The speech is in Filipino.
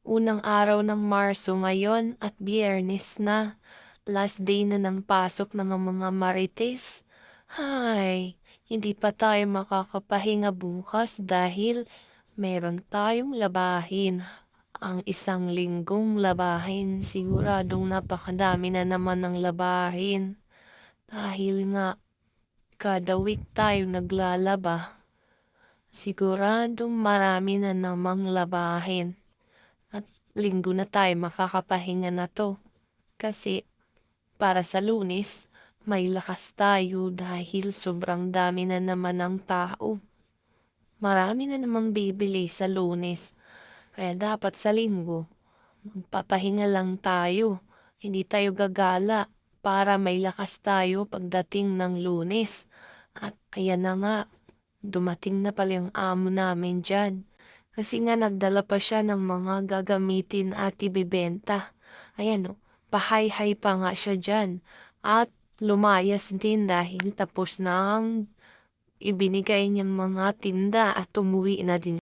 Unang araw ng Marso ngayon at Biyernes na. Last day na ng pasok ng mga Marites. Hay, hindi pa tayo makakapahinga bukas dahil meron tayong labahin. Ang isang linggong labahin, siguradong napakadami na naman ng labahin. Dahil nga, kada week tayo naglalaba. Siguradong marami na namang labahin. At linggo na tayo makakapahinga na to. Kasi para sa Lunes, may lakas tayo dahil sobrang dami na naman ng tao. Marami na namang bibili sa Lunes. Kaya dapat sa Linggo, magpapahinga lang tayo. Hindi tayo gagala para may lakas tayo pagdating ng Lunes. At ayan na nga, dumating na pala yung amo namin dyan. Kasi nga nagdala pa siya ng mga gagamitin at ibibenta. Ayan o, pahay-hay pa nga siya dyan. At lumayas din dahil tapos na ang ibinigay niyang mga tinda at umuwi na din